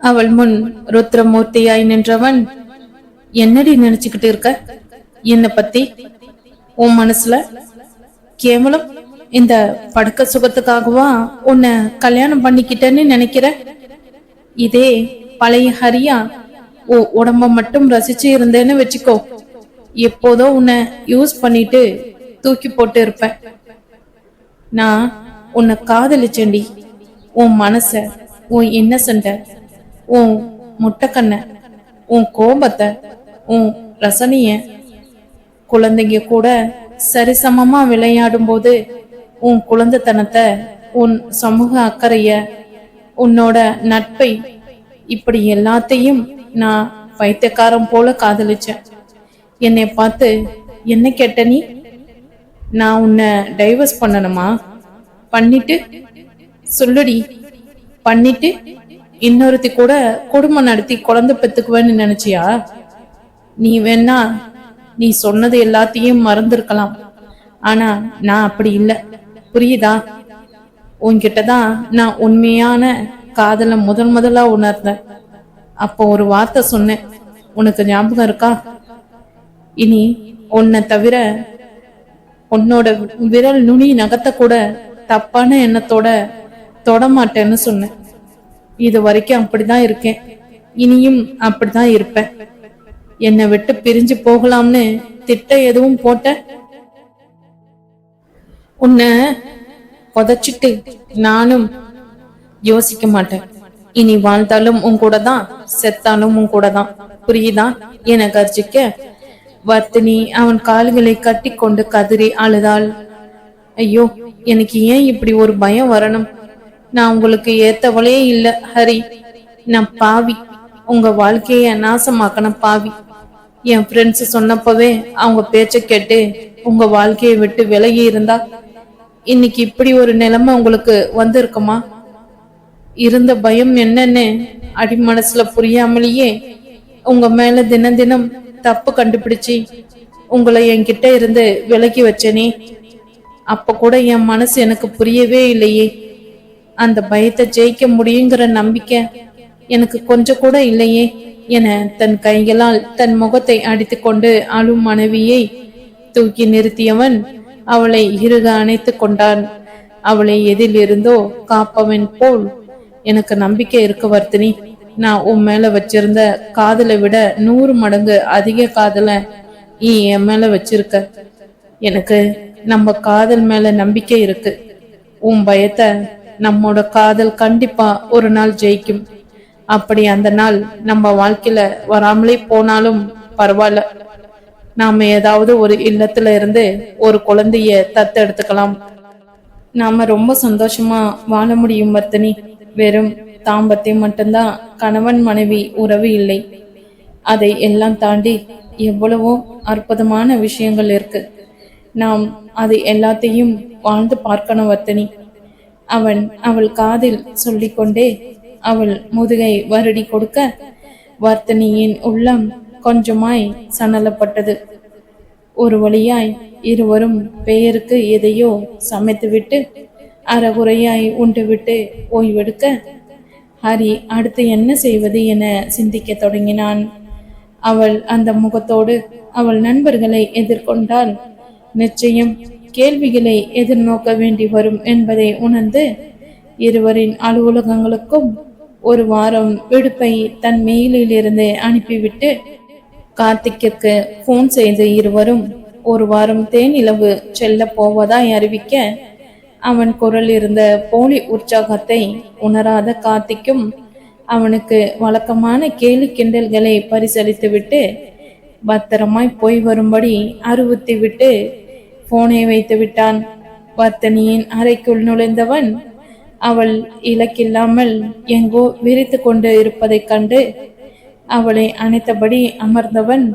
அவள் முன் ருத்ரமூர்த்தியாய் நின்றவன், என்னடி நினைச்சுக்கிட்டு இருக்க? என்ன பத்தி உன் மனசுல கேவலம் இந்த படுக்க சுகத்துக்காகவா உன்னை கல்யாணம் பண்ணிக்கிட்டேன்னு நினைக்கிற? இதே பழைய ஹரியா உடம்ப மட்டும் ரசிச்சு இருந்தேன்னு வச்சுக்கோ, எப்போதோ உன்னை யூஸ் பண்ணிட்டு தூக்கி போட்டு இருப்பேன். நான் உன்னை காதலிச்சேண்டி. உன் மனச, உன் இன்னசென்ட, உன் முட்டைக்கண்ண, உன் கோபத்தை, உன் ரசனைய, குழந்தைங்க கூட சரிசமமா விளையாடும் போது உன் குழந்தைத்தனத்தை, உன் சமூக அக்கறைய, உன்னோட நட்பை, இப்படி எல்லாத்தையும் நான் பைத்தியக்காரன் போல காதலிச்சேன். என்னை பார்த்து என்ன கேட்ட நீ? நான் உன்னை டைவர்ஸ் பண்ணணுமா? பண்ணிட்டு சொல்லுடி. பண்ணிட்டு இன்னொருத்தி கூட குடும்பம் நடத்தி குழந்தை பெத்துக்குவேன்னு நினைச்சியா? நீ வேணா நீ சொன்னது எல்லாத்தையும் மறந்துருக்கலாம். ஆனா நான் அப்படி இல்லை, புரியுதா? உன்கிட்டதான் நான் உண்மையான காதலை முதலா உணர்ந்தேன். அப்போ ஒரு வார்த்தை சொன்னேன், உனக்கு ஞாபகம் இருக்கா? இனி உன்னை தவிர உன்னோட விரல் நுனி நகத்தை கூட தப்பான எண்ணத்தோட தொடமாட்டேன்னு சொன்னேன். இது வரைக்கும் அப்படிதான் இருக்கேன், இனியும் அப்படிதான் இருப்பேன். என்னை விட்டு பிரிஞ்சு போகலாம்னு திட்டம் எதுவும் போட்ட? உன்னை புதைச்சிட்டு நானும் யோசிக்க மாட்டேன். இனி வாழ்ந்தாலும் உன் கூட தான், செத்தாலும் உன் கூட தான், புரியுதா? என கர்ஜிக்க வர்த்தினி அவன் கால்களை கட்டி கொண்டு கதறி அழுதாள். ஐயோ, எனக்கு ஏன் இப்படி ஒரு பயம் வரணும்? நான் உங்களுக்கு ஏத்தவளே இல்ல ஹரி. நான் பாவி, உங்க வாழ்க்கைய நாசமாக்கன பாவி. என் ஃப்ரெண்ட்ஸ் சொன்னப்பவே அவங்க பேச்ச கேட்டு உங்க வாழ்க்கையை விட்டு விலகி இருந்தா இன்னைக்கு இப்படி ஒரு நிலைமை உங்களுக்கு வந்திருக்குமா? இருந்த பயம் என்னன்னு அடிமனசுல புரியாமலேயே உங்க மேல தினம் தினம் தப்பு கண்டுபிடிச்சு உங்களை என்கிட்ட இருந்து விலகி வச்சனே. அப்ப கூட என் மனசு எனக்கு புரியவே இல்லையே. அந்த பயத்தை ஜெயிக்க முடியுங்கிற நம்பிக்கை எனக்கு கொஞ்சம் கூட இல்லையே என தன் கைகளால் தன் முகத்தை அடித்து கொண்டு அழும் மனைவியை தூக்கி நிறுத்தியவன் அவளை இறுக அணைத்து கொண்டான். அவளை எதில் இருந்தோ காப்பவன் போல், எனக்கு நம்பிக்கை இருக்கு வர்த்தினி. நான் உன் மேல வச்சிருந்த காதலை விட 100 மடங்கு அதிக காதலை நீ என் மேல வச்சிருக்க. எனக்கு நம்ம காதல் மேல நம்பிக்கை இருக்கு. உன் பயத்தை நம்மோட காதல் கண்டிப்பா ஒரு நாள் ஜெயிக்கும். அப்படி அந்த நாள் நம்ம வாழ்க்கையில வராமலே போனாலும் பரவாயில்ல. நாம ஏதாவது ஒரு இல்லத்துல இருந்து ஒரு குழந்தைய தத்தெடுத்துக்கலாம். நாம ரொம்ப சந்தோஷமா வாழ முடியும் வர்த்தினி. வெறும் தாம்பத்தியம் மட்டும்தான் கணவன் மனைவி உறவு இல்லை. அதை எல்லாம் தாண்டி எவ்வளவோ அற்புதமான விஷயங்கள் இருக்கு. நாம் அது எல்லாத்தையும் வாழ்ந்து பார்க்கணும் வர்த்தினி. அவன் அவள் காதில் சொல்லிக்கொண்டே அவள் முதுகை வருடி கொடுக்க வர்த்தினியின் உள்ளம் கொஞ்சமாய் சணலப்பட்டது. ஒரு வழியாய் இருவரும் பெயருக்கு எதையோ சமைத்துவிட்டு அறகுறையாய் உண்டுவிட்டு ஓய்வெடுக்க ஹரி அடுத்து என்ன செய்வது என சிந்திக்க தொடங்கினான். அவள் அந்த முகத்தோடு அவள் நண்பர்களை எதிர்கொண்டால் நிச்சயம் கேள்விகளை எதிர்நோக்க வேண்டி வரும் என்பதை உணர்ந்து இருவரின் அலுவலகங்களுக்கும் 1 வாரம் விடுப்பை தன் மெயிலிலிருந்து அனுப்பிவிட்டு கார்த்திக்கு போன் செய்து இருவரும் 1 வாரம் தேனிலவு செல்ல போவதாய் அறிவிக்க அவன் குரல் இருந்த போலி உற்சாகத்தை உணராத கார்த்திக்கும் அவனுக்கு வழக்கமான கேலி கிண்டல்களை பரிசளித்துவிட்டு பத்திரமாய் போய் வரும்படி அறிவுறுத்தி விட்டு போனை வைத்து விட்டான். வர்த்தினியின் அறைக்குள் நுழைந்தவன் அவள் இலக்கில்லாமல் எங்கோ விரித்து கொண்டு இருப்பதைக் கண்டு அவளை அணைத்தபடி அமர்ந்தவன்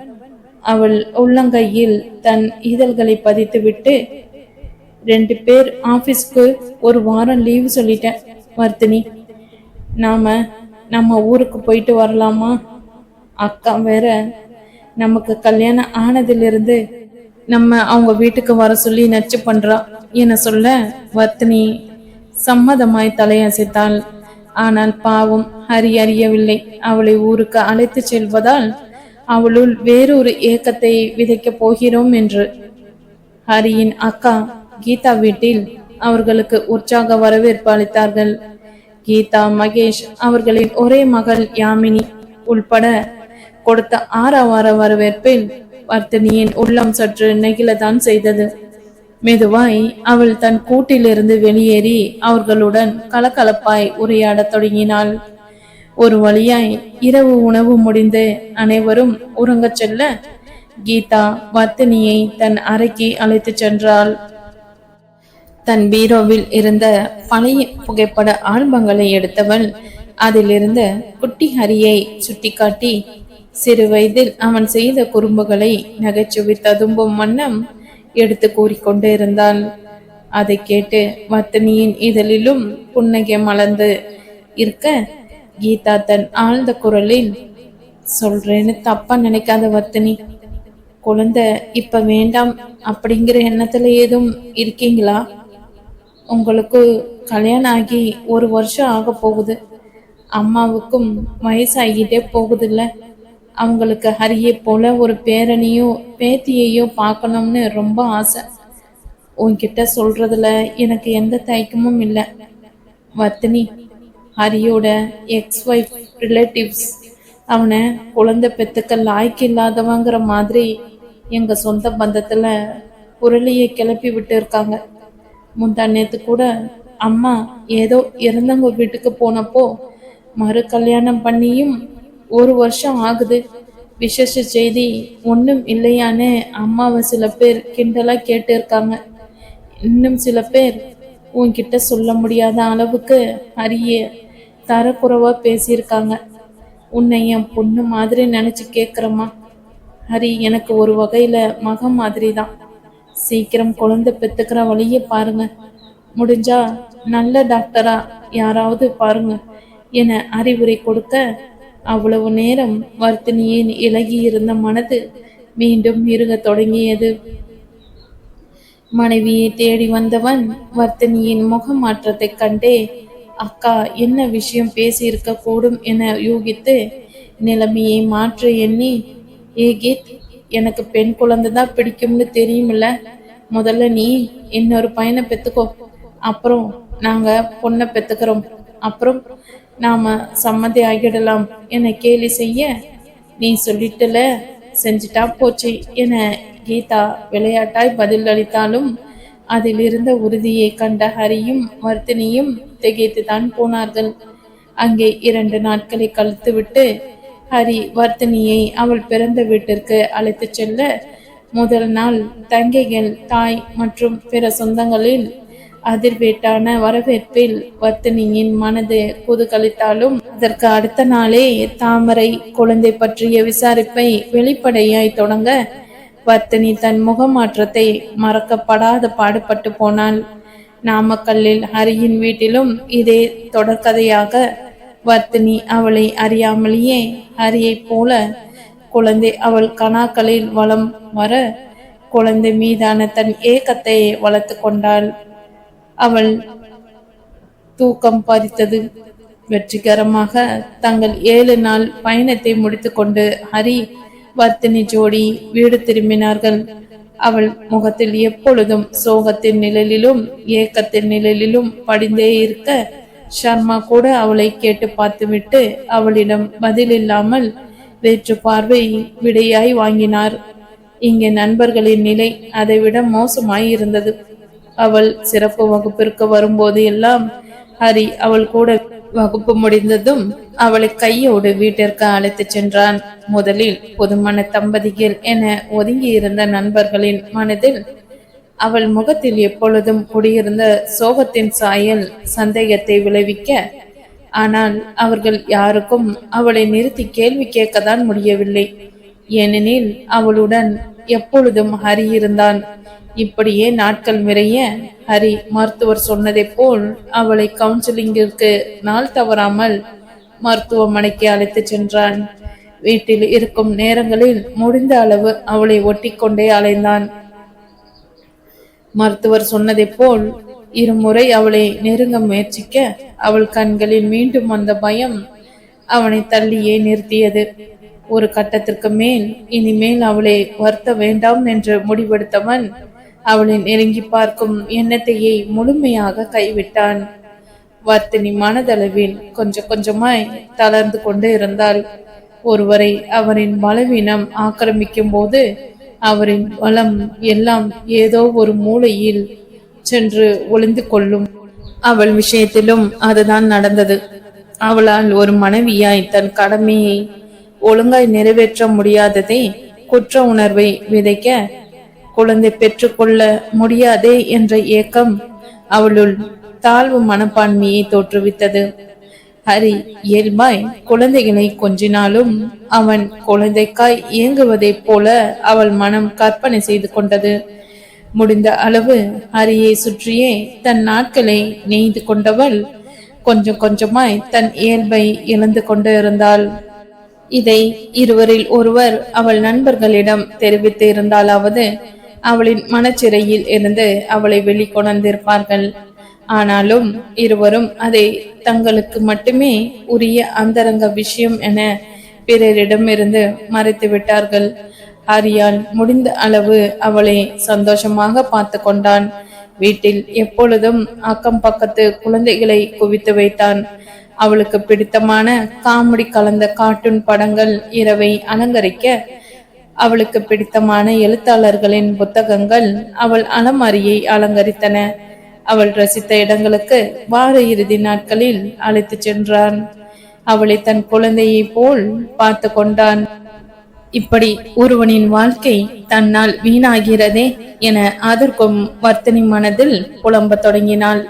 அவள் உள்ளங்கையில் தன் இதழ்களை பதித்துவிட்டு, 2 பேர் ஆபீஸ்க்கு 1 வாரம் லீவ் சொல்லிட்டேன் வர்த்தினி. நம்ம ஊருக்கு போயிட்டு வரலாமா? அக்கா வேற நமக்கு கல்யாணம் ஆனதிலிருந்து நம்ம அவங்க வீட்டுக்கு வர சொல்லி நச்சு பண்றா என சொல்ல வர்த்தினி சம்மதமாய் தலையசைத்தாள். ஆனால் பாவம் ஹரி அறியவில்லை. அவளை ஊருக்கு அழைத்து செல்வதால் அவளுள் வேறொரு ஏக்கத்தை விதைக்கப் போகிறோம் என்று. ஹரியின் அக்கா கீதா வீட்டில் அவர்களுக்கு உற்சாக வரவேற்பு அளித்தார்கள். கீதா, மகேஷ் அவர்களின் ஒரே மகள் யாமினி உள்பட கொடுத்த ஆரவார வரவேற்பில் வர்த்தினியின் உள்ளம் சற்று நெகிழதான் செய்தது. மெதுவாய் அவள் தன் கூட்டிலிருந்து வெளியேறி அவர்களுடன் கலகலப்பாய் உரையாடத் தொடங்கினாள். ஒரு வழியாய் இரவு உணவு முடிந்து அனைவரும் உறங்கச் செல்ல கீதா வர்த்தினியை தன் அறைக்கு அழைத்துச் சென்றாள். தன் பீரோவில் இருந்த பழைய புகைப்பட ஆல்பங்களை எடுத்தவள் அதிலிருந்த குட்டி ஹரியை சுட்டிக்காட்டி சிறு வயதில் அவன் செய்த குறும்புகளை நகைச்சுவை ததும்பும் வண்ணம் எடுத்து கூறிக்கொண்டு இருந்தாள். அதை கேட்டு வர்த்தினியின் இதழிலும் புன்னகை மலர்ந்து இருக்க கீதா தன் ஆழ்ந்த குரலில், சொல்றேன்னு தப்பா நினைக்காத வர்த்தினி, குழந்தை இப்ப வேண்டாம் அப்படிங்கிற எண்ணத்துல ஏதும் இருக்கீங்களா? உங்களுக்கு கல்யாணம் ஆகி 1 வருஷம் ஆக போகுது. அம்மாவுக்கும் வயசாகிட்டே போகுதுல்ல. அவங்களுக்கு ஹரியை போல ஒரு பேரனையோ பேத்தியையோ பார்க்கணும்னு ரொம்ப ஆசை. உன்கிட்ட சொல்றதுல எனக்கு எந்த தயக்கமும் இல்லை. வர்த்தினி, ஹரியோட எக்ஸ்-ஒய்ஃப் ரிலேட்டிவ்ஸ் அவனை குழந்தை பெத்துக்க லாய்க்கு இல்லாதவங்கிற மாதிரி எங்க சொந்த பந்தத்துல புரளியை கிளப்பி விட்டு இருக்காங்க. முந்தா நேத்து கூட அம்மா ஏதோ இறந்தவங்க வீட்டுக்கு போனப்போ மறு கல்யாணம் பண்ணியும் 1 வருஷம் ஆகுது, விசேஷ செய்தி ஒன்றும் இல்லையான்னு அம்மாவை சில பேர் கிண்டலா கேட்டு இருக்காங்க. இன்னும் சில பேர் உன்கிட்ட சொல்ல முடியாத அளவுக்கு ஹரிய தரக்குறைவா பேசியிருக்காங்க. உன்னை என் பொண்ணு மாதிரி நினைச்சு கேட்குறம்மா. ஹரி எனக்கு ஒரு வகையில மகன் மாதிரி தான். சீக்கிரம் குழந்தை பெத்துக்கிற வழியை பாருங்க. முடிஞ்சா நல்ல டாக்டரா யாராவது பாருங்க என அறிவுரை கொடுக்க அவ்வளவு நேரம் வர்த்தினியின் இலகி இருந்த மனது மீண்டும் இருக தொடங்கியது. மனைவியை தேடி வந்தவன் வர்த்தினியின் முக மாற்றத்தை கண்டே அக்கா என்ன விஷயம் பேசியிருக்க கூடும் என யூகித்து நிலைமையை மாற்ற எண்ணி, ஏ கீத், எனக்கு பெண் குழந்தை தான் பிடிக்கும்னு தெரியுமில்ல. முதல்ல நீ இன்னொரு பையனை பெத்துக்கோ, அப்புறம் நாங்க பொண்ணை பெத்துக்கிறோம், அப்புறம் நாம சம்மதி ஆகிடலாம் என கேலி செய்ய, நீ சொல்லிட்டுல செஞ்சிட்டா போச்சு என கீதா விளையாட்டாய் பதில் அளித்தாலும் அதில் இருந்த உறுதியை கண்ட ஹரியும் வர்த்தினியும் திகைத்துதான் போனார்கள். அங்கே 2 நாட்களை கழித்துவிட்டு ஹரி வர்த்தினியை அவள் பிறந்த வீட்டிற்கு அழைத்து செல்ல முதல் நாள் தங்கைகள், தாய் மற்றும் பிற சொந்தங்களில் அதிர்வேட்டான வரவேற்பில் வர்த்தினியின் மனது குதூகலித்தாலும் அதற்கு அடுத்த நாளே தாமரை குழந்தை பற்றிய விசாரிப்பை வெளிப்படையாய் தொடங்க வர்த்தினி தன் முகமாற்றத்தை மறக்கப்படாத பாடுபட்டு போனாள். நாமக்கல்லில் ஹரியின் வீட்டிலும் இதே தொடர்கதையாக வர்த்தினி அவளை அறியாமலேயே ஹரியை போல குழந்தை அவள் கனாக்களில் வலம் வர குழந்தை மீதான தன் ஏக்கத்தை வளர்த்து கொண்டாள். அவள் தூக்கம் பறித்தது. வெற்றிகரமாக தங்கள் 7 நாள் பயணத்தை முடித்துக்கொண்டு ஹரி வர்த்தினி ஜோடி வீடு திரும்பினார்கள். அவள் முகத்தில் எப்பொழுதும் சோகத்தின் நிழலிலும் ஏக்கத்தின் நிழலிலும் படிந்தே இருக்க ஷர்மா கூட அவளை கேட்டு பார்த்துவிட்டு அவளிடம் பதில் இல்லாமல் வேற்று பார்வை விடையாய் வாங்கினார். இங்கே நண்பர்களின் நிலை அதைவிட மோசமாய் இருந்தது. அவள் சிறப்பு வகுப்பிற்கு வரும்போது எல்லாம் ஹரி அவள் கூட வகுப்பு முடிந்ததும் அவளை கையோடு வீட்டிற்கு அழைத்து சென்றான். முதலில் புதுமண தம்பதிகள் என ஒதுங்கி இருந்த நண்பர்களின் மனதில் அவள் முகத்தில் எப்பொழுதும் குடியிருந்த சோகத்தின் சாயல் சந்தேகத்தை விளைவிக்க, ஆனால் அவர்கள் யாருக்கும் அவளை நிறுத்தி கேள்வி கேட்கத்தான் முடியவில்லை. ஏனெனில் அவளுடன் எப்பொழுதும் ஹரி இருந்தான். இப்படியே நாட்கள் நிறைய ஹரி மருத்துவர் சொன்னதை போல் அவளை கவுன்சிலிங்கிற்கு நாள் தவறாமல் மருத்துவமனைக்கு அழைத்து சென்றான். வீட்டில் இருக்கும் நேரங்களில் முடிந்த அளவு அவளை ஒட்டி கொண்டே அலைந்தான். மருத்துவர் சொன்னதை போல் இருமுறை அவளை நெருங்க முயற்சிக்க அவள் கண்களில் மீண்டும் அந்த பயம் அவனை தள்ளியே நிறுத்தியது. ஒரு கட்டத்திற்கு மேல் இனிமேல் அவளை வருத்த வேண்டாம் என்று முடிவெடுத்தவன் அவளை நெருங்கி பார்க்கும் எண்ணத்தையே முழுமையாக கைவிட்டான். வர்த்தினி மனதளவில் கொஞ்சம் கொஞ்சமாய் தளர்ந்து கொண்டு இருந்தாள். ஒருவரை அவரின் பலவீனம் ஆக்கிரமிக்கும் போது அவரின் பலம் எல்லாம் ஏதோ ஒரு மூலையில் சென்று ஒளிந்து கொள்ளும். அவள் விஷயத்திலும் அதுதான் நடந்தது. அவளால் ஒரு மனைவியாய் தன் கடமையை ஒழுங்காய் நிறைவேற்ற முடியாததே குற்ற உணர்வை விதைக்க, குழந்தை பெற்றுக்கொள்ள முடியாதே என்ற ஏக்கம் அவளுள் தாழ்வு மனப்பான்மையை தோற்றுவித்தது. ஹரி இயல்பாய் குழந்தைகளை கொஞ்சினாலும் அவன் குழந்தைக்காய் இயங்குவதைப் போல அவள் மனம் கற்பனை செய்து கொண்டது. முடிந்த அளவு ஹரியை சுற்றியே தன் நாட்களை நெய்து கொண்டவள் கொஞ்சம் கொஞ்சமாய் தன் இயல்பை இழந்து கொண்டு இருந்தாள். இதை இருவரில் ஒருவர் அவள் நண்பர்களிடம் தெரிவித்து இருந்தாலாவது அவளின் மனச்சிறையில் இருந்து அவளை வெளிக்கொணர்ந்திருப்பார்கள். ஆனாலும் இருவரும் அதை தங்களுக்கு மட்டுமே உரிய அந்தரங்க விஷயம் என பிறரிடமிருந்து மறைத்து விட்டார்கள். ஹரியால் முடிந்த அளவு அவளை சந்தோஷமாக பார்த்து கொண்டான். வீட்டில் எப்பொழுதும் அக்கம் பக்கத்து குழந்தைகளை குவித்து வைத்தான். அவளுக்கு பிடித்தமான காமெடி கலந்த கார்ட்டூன் படங்கள் இரவை அலங்கரிக்க, அவளுக்கு பிடித்தமான எழுத்தாளர்களின் புத்தகங்கள் அவள் அலமாரியை அலங்கரித்தன. அவள் ரசித்த இடங்களுக்கு வார இறுதி நாட்களில் அழைத்து சென்றான். அவளை தன் குழந்தையை போல் பார்த்து கொண்டான். இப்படி ஒருவனின் வாழ்க்கை தன்னால் வீணாகிறதே என அதற்கும் வர்த்தினி மனதில் புலம்ப தொடங்கினாள்.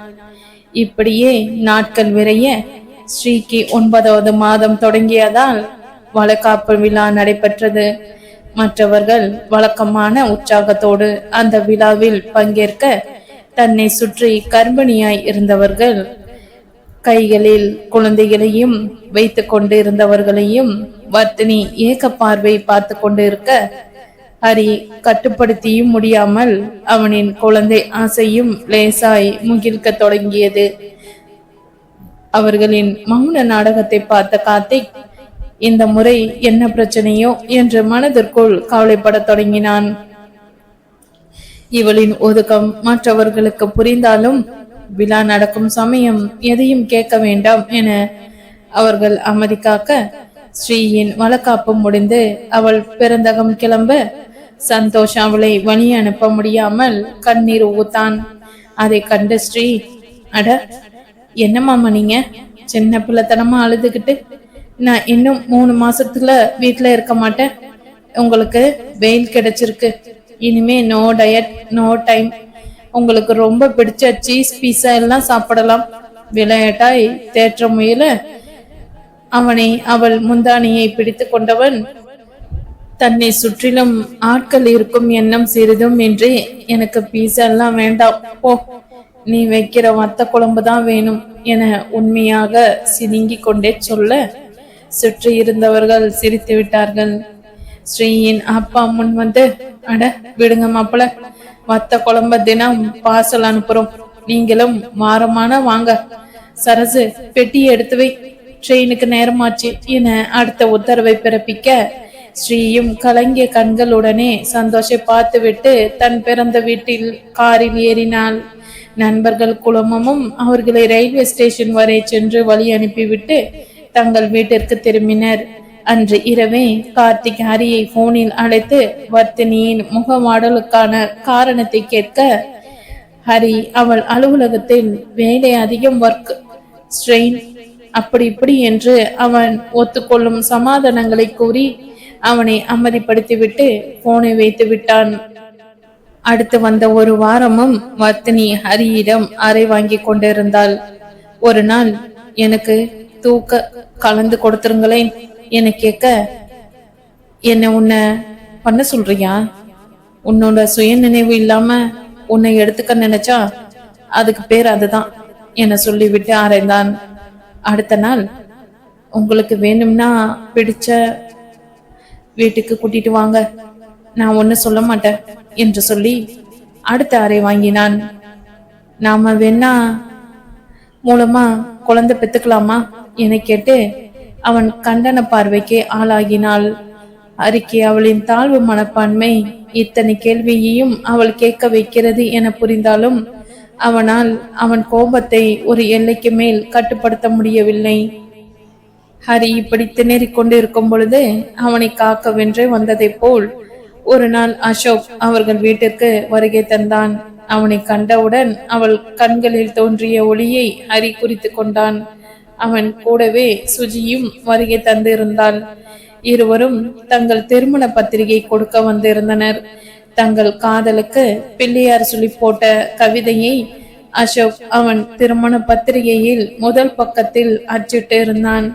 இப்படியே நாட்கள் விரைய ஸ்ரீக்கு 9வது மாதம் தொடங்கியதால் வளகாப்பு விழா நடைபெற்றது. மற்றவர்கள் வழக்கமான உற்சாகத்தோடு அந்த விழாவில் பங்கேற்க, தன்னை சுற்றி கர்ப்பிணியாய் இருந்தவர்கள் கைகளில் குழந்தைகளையும் வைத்து கொண்டு இருந்தவர்களையும் வர்த்தினி ஏக பார்வை பார்த்து கொண்டு இருக்க, ஹரி கட்டுப்படுத்தியும் முடியாமல் அவனின் குழந்தை ஆசையும் லேசாய் முகிழ்க்க தொடங்கியது. அவர்களின் மௌன நாடகத்தை பார்த்த கார்த்திக் இந்த முறை என்ன பிரச்சனையோ என்று மனதிற்குள் கவலைப்பட தொடங்கினான். இவளின் ஒதுக்கம் மற்றவர்களுக்கு புரிந்தாலும் விழா நடக்கும் சமயம் எதையும் கேட்க வேண்டாம் என அவர்கள் அமைதி காக்க, ஸ்ரீயின் வளகாப்பு முடிந்து அவள் பிறந்தகம் கிளம்ப சந்தோஷ் அவளை வழி அனுப்ப முடியாமல் கண்ணீர் ஊத்தான். அதை கண்டு ஸ்ரீ, அட என்னமாமா நீங்க சின்ன பிள்ளைத்தனமா அழுதுகிட்டு, நான் இன்னும் 3 மாசத்துல வீட்டுல இருக்க மாட்டேன். உங்களுக்கு வெயில் கிடைச்சிருக்கு. இனிமே நோ டயட், நோ டைம். உங்களுக்கு ரொம்ப பிடிச்ச சீஸ் பீஸா எல்லாம் சாப்பிடலாம். விளையாட்டாய் தேற்ற முயல அவனை அவள் முந்தானியை பிடித்து கொண்டவன், தன்னை சுற்றிலும் ஆட்கள் இருக்கும் எண்ணம் சிறிதும் இன்றி, எனக்கு பீஸா எல்லாம் வேண்டாம் போ, நீ வைக்கிற வத்த குழம்பு தான் வேணும் என உண்மையாக சினுங்கி கொண்டே சொல்ல, சுற்றி இருந்தவர்கள் சிரித்து விட்டார்கள். ஸ்ரீயின் அப்பா முன் வந்து, அட விடுங்க மாப்பிள, வத்த குழம்ப தினம் பார்சல் அனுப்புறோம், நீங்களும் வாரமான வாங்க. சரசு பெட்டி எடுத்து வை, ட்ரெயினுக்கு நேரமாச்சு என அடுத்த உத்தரவை பிறப்பிக்க, ஸ்ரீயும் கலங்கிய கண்களுடனே சந்தோஷை பார்த்துவிட்டு தன் பிறந்த வீட்டில் காரில் ஏறினாள். நண்பர்கள் குழுமமும் அவர்களை ரயில்வே ஸ்டேஷன் வரை சென்று வழி அனுப்பிவிட்டு தங்கள் வீட்டிற்கு திரும்பினர். அன்று இரவே கார்த்திக் ஹரியை போனில் அழைத்து வர்த்தினியின் முகமாடலுக்கான காரணத்தை கேட்க, ஹரி அவள் அலுவலகத்தில் வேலை அதிகம், ஒர்க் ஸ்ட்ரெயின், அப்படி இப்படி என்று அவன் ஒத்துக்கொள்ளும் சமாதானங்களை கூறி அவனை அமைதிப்படுத்திவிட்டு போனை வைத்து விட்டான். அடுத்து வந்த ஒரு வாரமும் வர்த்தினி ஹரியிடம் அறை வாங்கி கொண்டிருந்தாள். ஒரு நாள், எனக்கு தூக்க கலந்து கொடுத்துருங்களேன் என கேட்க, என்ன உன்னை பண்ண சொல்றியா? உன்னோட சுய நினைவு இல்லாம உன்னை எடுத்துக்க நினைச்சா அதுக்கு பேர் அதுதான் என சொல்லிவிட்டு அறைந்தான். அடுத்த நாள், உங்களுக்கு வேணும்னா பிடிச்ச வீட்டுக்கு கூட்டிட்டு வாங்க, நான் ஒன்னு சொல்ல மாட்டேன் என்று சொல்லி அடுத்த அறை வாங்கினான். நாம வேணா மூலமா குழந்தை பெத்துக்கலாமா என கேட்டு அவன் கண்டன பார்வைக்கு ஆளாகினாள். அறிக்கை அவளின் தாழ்வு மனப்பான்மை இத்தனை கேள்வியையும் அவள் கேட்க வைக்கிறது என புரிந்தாலும் அவனால் அவன் கோபத்தை ஒரு எல்லைக்கு மேல் கட்டுப்படுத்த முடியவில்லை. ஹரி இப்படி திணறிக் கொண்டு இருக்கும் பொழுது அவனை காக்கவென்றே வந்ததை போல் ஒரு நாள் அசோக் அவர்கள் வீட்டிற்கு வருகை தந்தான். அவனை கண்டவுடன் அவள் கண்களில் தோன்றிய ஒளியை ஹரி குறித்து கொண்டான். அவன் கூடவே சுஜியும் வருகை தந்திருந்தாள். இருவரும் தங்கள் திருமண பத்திரிகை கொடுக்க வந்திருந்தனர். தங்கள் காதலுக்கு பிள்ளையார் சொல்லி போட்ட கவிதையை அசோக் அவன் திருமண பத்திரிகையில் முதல் பக்கத்தில் அச்சிட்டு இருந்தான்.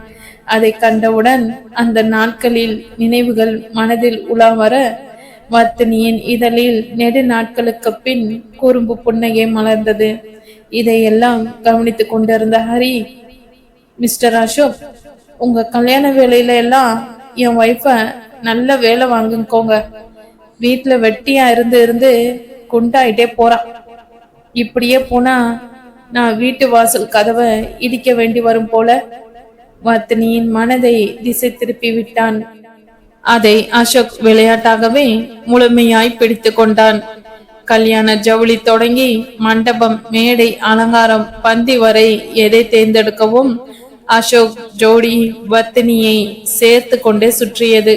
அதை கண்டவுடன் அந்த நாட்களில் நினைவுகள் மனதில் உலாவர வர்த்தினியின் இதழில் நெடு நாட்களுக்கு பின் குறும்பு புன்னகை மலர்ந்தது. இதையெல்லாம் கவனித்துக் கொண்டிருந்த ஹரி, மிஸ்டர் அசோக், உங்க கல்யாண வேலையில எல்லாம் என் ஒய்ஃப நல்ல வேலை வாங்குங்கோங்க. வீட்டுல வெட்டியா இருந்து இருந்து குண்டாயிட்டே போறான். இப்படியே போனா நான் வீட்டு வாசல் கதவை இடிக்க வேண்டி வரும் போல. வர்த்தினியின் மனதை திசை திருப்பி விட்டான். அதை அசோக் விளையாட்டாகவே முழுமையாய் பிடித்து கொண்டான். கல்யாண ஜவுளி தொடங்கி மண்டபம், மேடை, அலங்காரம், பந்தி வரை எதை தேர்ந்தெடுக்கவும் அசோக் ஜோடி வர்த்தினியை சேர்த்து கொண்டே சுற்றியது.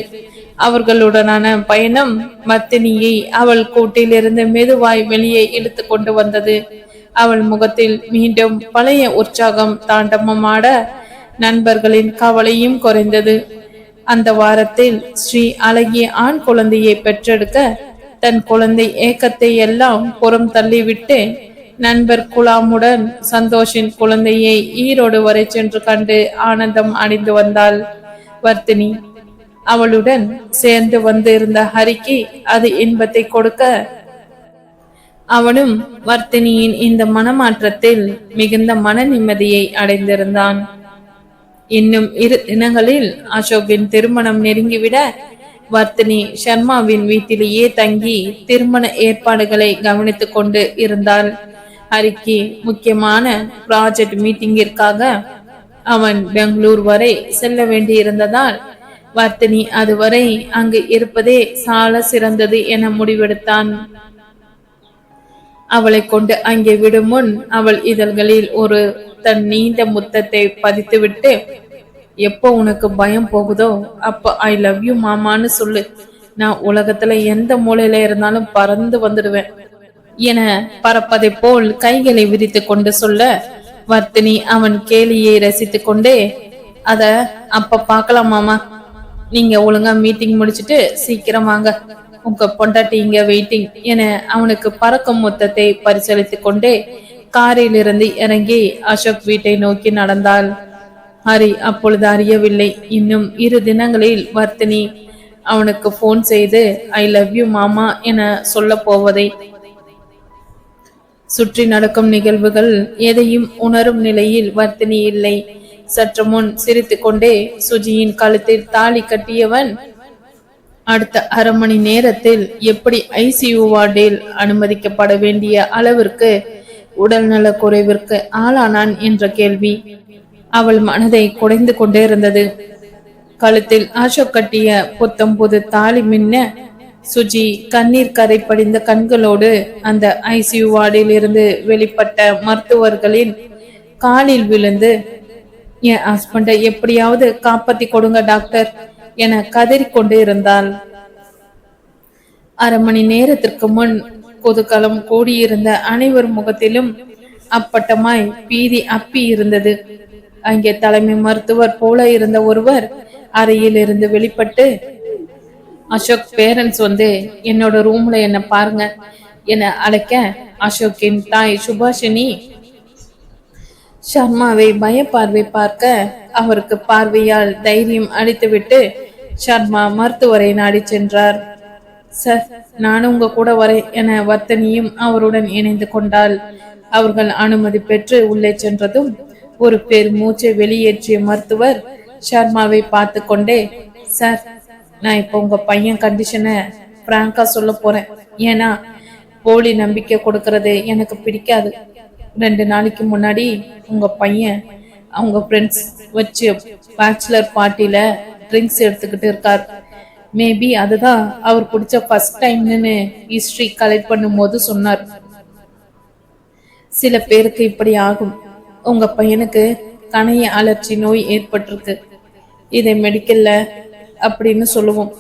அவர்களுடனான பயணம் வர்த்தினியை அவள் கூட்டிலிருந்து மெதுவாய் வெளியே இழுத்து கொண்டு வந்தது. அவள் முகத்தில் மீண்டும் பழைய உற்சாகம் தாண்டவமாட நண்பர்களின் கவலையும் குறைந்தது. அந்த வாரத்தில் ஸ்ரீ அழகிய ஆண் குழந்தையை பெற்றெடுக்க தன் குழந்தை ஏக்கத்தை எல்லாம் புறம் தள்ளிவிட்டு நண்பர் குலாமுடன் சந்தோஷின் குழந்தையை ஈரோடு வரை சென்று கண்டு ஆனந்தம் அடைந்து வந்தாள் வர்த்தினி. அவளுடன் சேர்ந்து வந்து இருந்த ஹரிக்கு அது இன்பத்தை கொடுக்க அவனும் வர்த்தினியின் இந்த மனமாற்றத்தில் மிகுந்த மன நிம்மதியை அடைந்திருந்தான். இன்னும் 2 தினங்களில் அசோக்கின் திருமணம் நெருங்கிவிட வர்த்தினி சர்மாவின் வீட்டிலேயே தங்கி திருமண ஏற்பாடுகளை கவனித்துக் கொண்டு இருந்தாள். ஹரிக்கு முக்கியமான ப்ராஜெக்ட் மீட்டிங்கிற்காக அவன் பெங்களூர் வரை செல்ல வேண்டியிருந்ததால் வர்த்தினி அதுவரை அங்கு இருப்பதே சால சிறந்தது என முடிவெடுத்தான். அவளை கொண்டு அங்கே விடும் முன் அவள் இதழ்களில் ஒரு தன் நீண்ட முத்தத்தை பதித்துவிட்டு, எப்போ உனக்கு பயம் போகுதோ அப்ப ஐ லவ் யூ மாமான்னு சொல்லு, நான் உலகத்துல எந்த மூலையில இருந்தாலும் பறந்து வந்துடுவேன் என பறப்பதை போல் கைகளை விரித்து கொண்டு சொல்ல வர்த்தினி அவன் கேலியை ரசித்து கொண்டே, அத அப்ப பாக்கலாம் மாமா, நீங்க ஒழுங்கா மீட்டிங் முடிச்சிட்டு சீக்கிரம் வாங்க, உங்க பொண்டாட்டி இங்க வெயிட்டிங் என அவனுக்கு பறக்கும் மொத்தத்தை பரிசளித்துக் கொண்டே காரில் இருந்து இறங்கி அசோக் வீட்டை நோக்கி நடந்தாள். ஹரி அப்பொழுது அறியவில்லை, இன்னும் 2 தினங்களில் வர்த்தினி அவனுக்கு போன் செய்து ஐ லவ் யூ மாமா என சொல்ல போவதை. சுற்றி நடக்கும் நிகழ்வுகள் எதையும் உணரும் நிலையில் வர்த்தினி இல்லை. சற்று முன் சிரித்து கொண்டே சுஜியின் கழுத்தில் தாலி கட்டியவன் அடுத்த அரை மணி நேரத்தில் எப்படி ஐசியூ வார்டில் அனுமதிக்கப்பட வேண்டிய அளவிற்கு உடல்நல குறைவிற்கு ஆளானான் என்ற கேள்வி அவள் மனதை குடைந்து கொண்டே இருந்தது. கழுத்தில் அசோக் கட்டிய புத்தம் புது தாலி மின்ன சுஜி கண்ணீர் கரை படிந்த கண்களோடு அந்த ஐசியூ வார்டில் இருந்து வெளிப்பட்ட மருத்துவர்களின் காலில் விழுந்து, என் ஹஸ்பண்டை எப்படியாவது காப்பாத்தி கொடுங்க டாக்டர் என கதறிக்கொண்டு இருந்தாள். அரை மணி நேரத்திற்கு முன் கொதுக்களம் கூடியிருந்த அனைவர் முகத்திலும் அப்பட்டமாய் பீதி அப்பி இருந்தது. அங்கே தலைமை மருத்துவர் போல இருந்த ஒருவர் அறையில் இருந்து வெளிப்பட்டு, அசோக் பேரண்ட்ஸ் வந்து என்னோட ரூம்ல என்ன பாருங்க என அழைக்க அசோக்கின் தாய் சுபாஷினி சர்மாவை பயப்பார்வை பார்க்க அவருக்கு பார்வையால் தைரியம் அளித்துவிட்டு சர்மா மருத்துவரை நாடி சென்றார். சார், நானும் உங்க கூட வரேன் என வர்த்தினியும் அவருடன் இணைந்து கொண்டாள். அவர்கள் அனுமதி பெற்று உள்ளே சென்றதும் ஒரு பேர் மூச்சை வெளியேற்றிய மருத்துவர் சர்மாவை பார்த்து கொண்டே, சார், நான் இப்போ உங்க பையன் கண்டிஷனை பிராங்கா சொல்ல போறேன். ஏன்னா போலி நம்பிக்கை கொடுக்கறது எனக்கு பிடிக்காது. 2 நாளைக்கு முன்னாடி உங்க பையன் அவங்க ஃப்ரெண்ட்ஸ் வச்சு பேச்சுலர் பார்ட்டியில ட்ரிங்க்ஸ் எடுத்துக்கிட்டு இருக்கார். மேபி அதுதான் அவர் குடிச்ச ஃபர்ஸ்ட் டைம்னு ஹிஸ்டரி கலெக்ட் பண்ணும்போது சொன்னார். சில பேருக்கு இப்படி ஆகும். உங்க பையனுக்கு கணைய அலர்ஜி நோய் ஏற்பட்டிருக்கு. இதை மெடிக்கல்ல அப்படின்னு சொல்லுவோம்.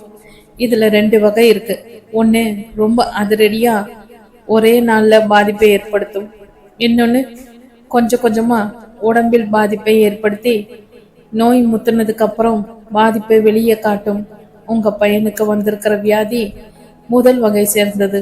இதுல 2 வகை இருக்கு. ஒண்ணு ரொம்ப அதிரடியா ஒரே நாள்ல பாதிப்பை ஏற்படுத்தும். இன்னொன்னு கொஞ்சம் கொஞ்சமா உடம்பில் பாதிப்பை ஏற்படுத்தி நோய் முத்துனதுக்கு அப்புறம் பாதிப்பை வெளியே காட்டும். உங்க பையனுக்கு வந்திருக்கிற வியாதி முதல் வகை சேர்ந்தது.